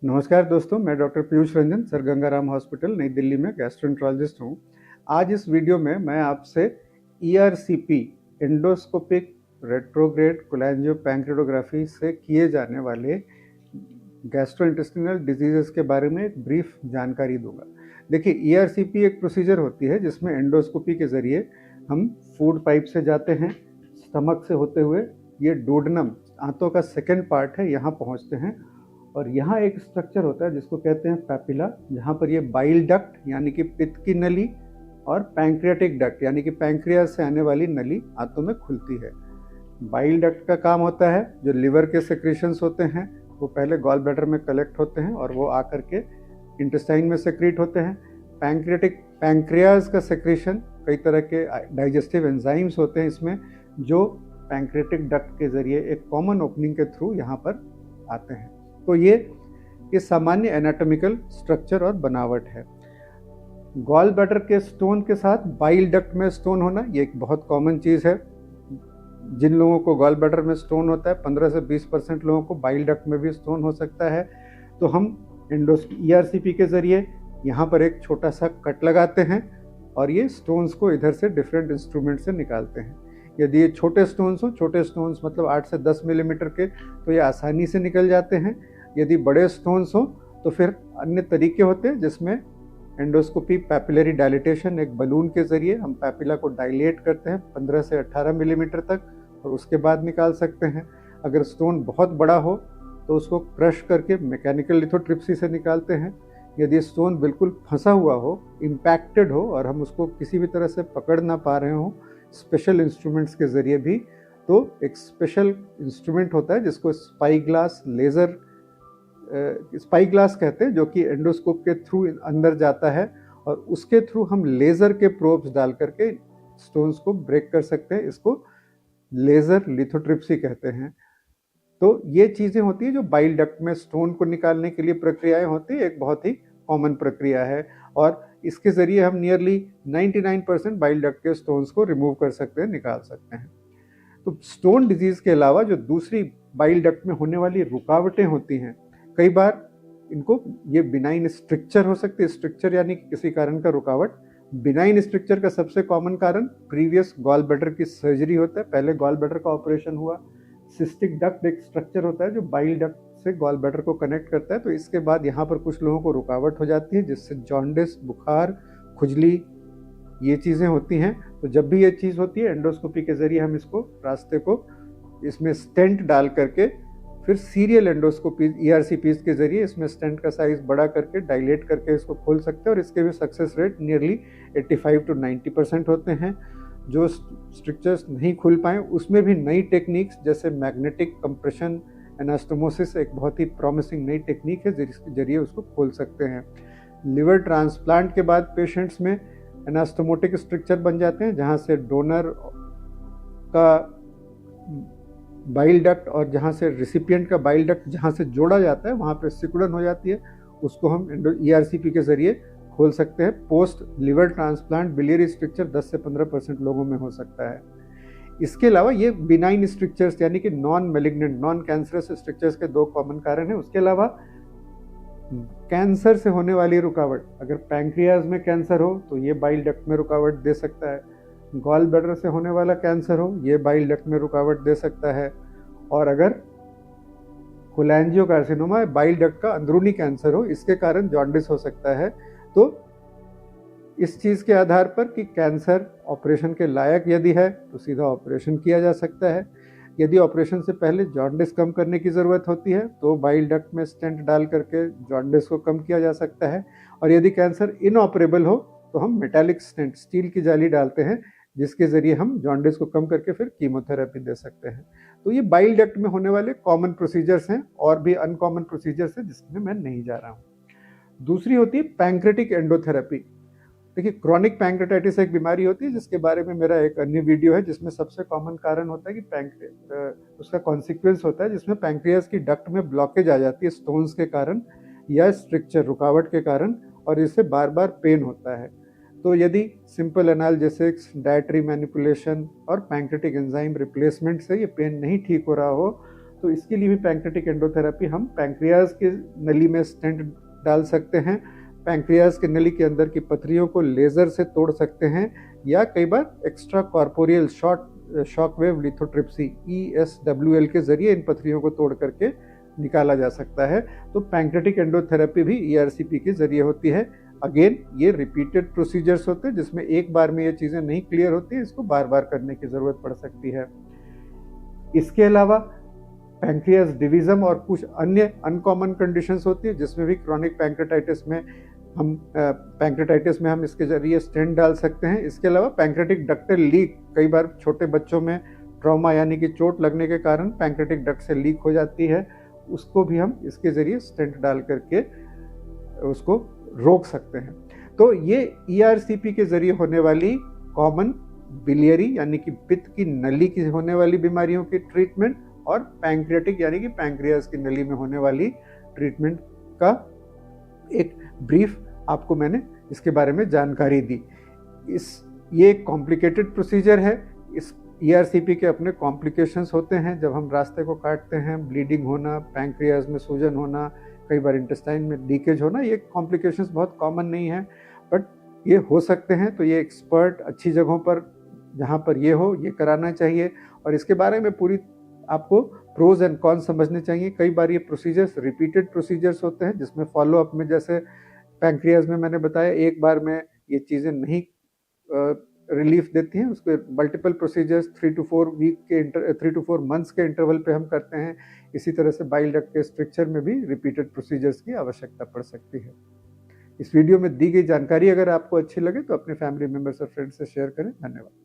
नमस्कार दोस्तों, मैं doctor Piyush Ranjan, sir Gangaram hospital, नई दिल्ली में गैस्ट्रोएंटरोलॉजिस्ट हूँ। आज इस वीडियो में मैं आपसे ERCP एंडोस्कोपिक रेट्रोग्रेड कोलैंजियोपैंक्रेटोग्राफी से किए जाने वाले गैस्ट्रोइंटेस्टिनल डिजीजेस के बारे में एक ब्रीफ जानकारी दूंगा। देखिए, ERCP एक प्रोसीजर होती है जिसमें एंडोस्कोपी के ज़रिए हम फूड पाइप से जाते हैं, स्टमक से होते हुए ये डोडनम, आंतों का सेकेंड पार्ट है, यहाँ पहुँचते हैं और यहाँ एक स्ट्रक्चर होता है जिसको कहते हैं पैपिला, जहाँ पर ये बाइल डक्ट यानी कि पित्त की नली और पैंक्रियाटिक डक्ट यानी कि पैंक्रियास से आने वाली नली आंतों में खुलती है। बाइल डक्ट का काम होता है, जो लिवर के सेक्रेशंस होते हैं वो पहले गॉल ब्लैडर में कलेक्ट होते हैं और वो आकर के इंटेस्टाइन में सेक्रेट होते हैं। पैंक्रियाज का सेक्रेशन, कई तरह के डाइजेस्टिव एंजाइम्स होते हैं इसमें, जो पैंक्रियाटिक डक्ट के जरिए एक कॉमन ओपनिंग के थ्रू यहाँ पर आते हैं। तो ये सामान्य एनाटॉमिकल स्ट्रक्चर और बनावट है। गॉल ब्लैडर के स्टोन के साथ बाइल डक्ट में स्टोन होना, ये एक बहुत कॉमन चीज़ है। जिन लोगों को गॉल ब्लैडर में स्टोन होता है, 15 से 20% लोगों को बाइल डक्ट में भी स्टोन हो सकता है। तो हम ERCP के ज़रिए यहाँ पर एक छोटा सा कट लगाते हैं और ये स्टोन्स को इधर से डिफरेंट इंस्ट्रूमेंट से निकालते हैं। यदि ये छोटे स्टोन्स हो, छोटे स्टोन्स मतलब 8 से 10 मिलीमीटर के, तो ये आसानी से निकल जाते हैं। यदि बड़े स्टोन्स हो तो फिर अन्य तरीके होते हैं जिसमें एंडोस्कोपी पैपिलरी डायलिटेशन, एक बलून के ज़रिए हम पैपिला को डायलेट करते हैं 15 से 18 मिलीमीटर तक और उसके बाद निकाल सकते हैं। अगर स्टोन बहुत बड़ा हो तो उसको क्रश करके मैकेनिकल लिथोट्रिप्सी से निकालते हैं। यदि स्टोन बिल्कुल फंसा हुआ हो, इम्पैक्टेड हो और हम उसको किसी भी तरह से पकड़ ना पा रहे हों, स्पेशल इंस्ट्रूमेंट्स के ज़रिए भी, तो एक स्पेशल इंस्ट्रूमेंट होता है जिसको spy glass laser spy glass कहते हैं, जो कि एंडोस्कोप के थ्रू अंदर जाता है और उसके थ्रू हम लेज़र के प्रोब्स डाल करके स्टोन्स को ब्रेक कर सकते हैं। इसको लेज़र लिथोट्रिप्सी कहते हैं। तो ये चीज़ें होती हैं जो बाइल डक्ट में स्टोन को निकालने के लिए प्रक्रियाएं होती है, एक बहुत ही कॉमन प्रक्रिया है और इसके ज़रिए हम नियरली 99% बाइल डक्ट के स्टोन्स को रिमूव कर सकते हैं, निकाल सकते हैं। तो स्टोन डिजीज़ के अलावा जो दूसरी बाइल डक्ट में होने वाली रुकावटें होती हैं, कई बार इनको ये बिनाइन स्ट्रक्चर हो सकती है। स्ट्रक्चर यानी कि किसी कारण का रुकावट। बिनाइन स्ट्रक्चर का सबसे कॉमन कारण प्रीवियस गॉल ब्लैडर की सर्जरी होता है, पहले गॉल ब्लैडर का ऑपरेशन हुआ। सिस्टिक डक्ट एक स्ट्रक्चर होता है जो बाइल डक्ट से गॉल ब्लैडर को कनेक्ट करता है। तो इसके बाद यहाँ पर कुछ लोगों को रुकावट हो जाती है जिससे जॉन्डिस, बुखार, खुजली, ये चीज़ें होती हैं। तो जब भी ये चीज़ होती है, एंडोस्कोपी के ज़रिए हम इसको रास्ते को इसमें स्टेंट डाल करके फिर सीरियल एंडोस्कोपी ERCPs के ज़रिए इसमें स्टेंट का साइज़ बड़ा करके डायलेट करके इसको खोल सकते हैं और इसके भी सक्सेस रेट नियरली 85 to 90% होते हैं। जो स्ट्रक्चर्स नहीं खुल पाए उसमें भी नई टेक्निक्स जैसे मैग्नेटिक कंप्रेशन एनास्टोमोसिस एक बहुत ही प्रॉमिसिंग नई टेक्निक है जिसके जरिए उसको खोल सकते हैं। लिवर ट्रांसप्लांट के बाद पेशेंट्स में एनास्टोमोटिक स्ट्रक्चर बन जाते हैं जहाँ से डोनर का बाइल डक्ट और जहाँ से रिसिपिएंट का बाइल डक्ट जहाँ से जोड़ा जाता है वहाँ पर सिकुड़न हो जाती है, उसको हम ERCP के ज़रिए खोल सकते हैं। Post liver transplant biliary structure 10 से 15% लोगों में हो सकता है। इसके अलावा ये बिनाइन स्ट्रक्चर्स यानी कि non malignant, non cancerous structures के 2 कॉमन कारण हैं। उसके अलावा कैंसर से होने वाली रुकावट, अगर पैंक्रियाज में कैंसर हो तो ये बाइल डक्ट में रुकावट दे सकता है। गॉल ब्लैडर से होने वाला कैंसर हो, ये बाइल डक्ट में रुकावट दे सकता है। और अगर कोलैंजियोकार्सिनोमा बाइल डक्ट का अंदरूनी कैंसर हो, इसके कारण जॉन्डिस हो सकता है। तो इस चीज़ के आधार पर कि कैंसर ऑपरेशन के लायक यदि है तो सीधा ऑपरेशन किया जा सकता है। यदि ऑपरेशन से पहले जॉन्डिस कम करने की ज़रूरत होती है तो बाइल डक्ट में स्टेंट डाल करके जॉन्डिस को कम किया जा सकता है। और यदि कैंसर इनऑपरेबल हो तो हम मेटालिक स्टेंट, स्टील की जाली डालते हैं जिसके ज़रिए हम जॉन्डिस को कम करके फिर कीमोथेरेपी दे सकते हैं। तो ये बाइल डक्ट में होने वाले कॉमन प्रोसीजर्स हैं और भी अनकॉमन प्रोसीजर्स हैं जिसमें मैं नहीं जा रहा हूँ। दूसरी होती है पैंक्रेटिक एंडोथेरेपी। देखिए, क्रॉनिक पैंक्रेटाइटिस एक बीमारी होती है जिसके बारे में मेरा एक अन्य वीडियो है जिसमें सबसे कॉमन कारण होता है कि उसका कॉन्सिक्वेंस होता है जिसमें पैंक्रियाज की डक्ट में ब्लॉकेज आ जाती है स्टोन्स के कारण या स्ट्रक्चर रुकावट के कारण और इससे बार बार पेन होता है। तो यदि सिंपल एनाल्जेसिक्स, डाइटरी मैनिपुलेशन और पैंक्रेटिक एंजाइम रिप्लेसमेंट से ये पेन नहीं ठीक हो रहा हो तो इसके लिए भी पैंक्रेटिक एंडोथेरेपी हम पैंक्रियाज के नली में स्टेंट डाल सकते हैं, पैंक्रियाज के नली के अंदर की पथरियों को लेज़र से तोड़ सकते हैं, या कई बार extra corporeal shock wave lithotripsy ESWL के जरिए इन पथरियों को तोड़ करके निकाला जा सकता है। तो पैंक्रेटिक एंडोथेरेपी भी ERCP के जरिए होती है। अगेन ये रिपीटेड प्रोसीजर्स होते हैं जिसमें एक बार में ये चीज़ें नहीं क्लियर होती, इसको बार बार करने की ज़रूरत पड़ सकती है। इसके अलावा पैंक्रियाज डिवीज़न और कुछ अन्य अनकॉमन कंडीशंस होती है जिसमें भी क्रॉनिक पैंक्रेटाइटिस में हम इसके जरिए स्टेंट डाल सकते हैं। इसके अलावा पैंक्रेटिक डक्टल लीक, कई बार छोटे बच्चों में ट्रॉमा यानी कि चोट लगने के कारण पैंक्रेटिक डक्ट से लीक हो जाती है, उसको भी हम इसके जरिए स्टेंट डाल करके उसको रोक सकते हैं। तो ये ERCP के जरिए होने वाली कॉमन बिलियरी यानी कि पित्त की नली की होने वाली बीमारियों की ट्रीटमेंट और पैंक्रियाटिक यानी कि पैंक्रियाज की नली में होने वाली ट्रीटमेंट का एक ब्रीफ आपको मैंने इसके बारे में जानकारी दी। ये एक कॉम्प्लिकेटेड प्रोसीजर है। इस ERCP के अपने कॉम्प्लिकेशंस होते हैं, जब हम रास्ते को काटते हैं, ब्लीडिंग होना, पैंक्रियाज में सूजन होना, कई बार इंटेस्टाइन में लीकेज होना, ये कॉम्प्लिकेशंस बहुत कॉमन नहीं है, बट ये हो सकते हैं। तो ये एक्सपर्ट अच्छी जगहों पर जहाँ पर ये हो, ये कराना चाहिए और इसके बारे में पूरी आपको प्रोज एंड कॉन समझने चाहिए। कई बार ये प्रोसीजर्स रिपीटेड प्रोसीजर्स होते हैं जिसमें फॉलोअप में, जैसे पैंक्रियाज में मैंने बताया, एक बार में ये चीज़ें नहीं रिलीफ देती हैं, उसके मल्टीपल प्रोसीजर्स 3 to 4 मंथ्स के इंटरवल पे हम करते हैं। इसी तरह से बाइल डक्ट के स्ट्रक्चर में भी रिपीटेड प्रोसीजर्स की आवश्यकता पड़ सकती है। इस वीडियो में दी गई जानकारी अगर आपको अच्छी लगे तो अपने फैमिली मेम्बर्स और फ्रेंड्स से शेयर करें। धन्यवाद।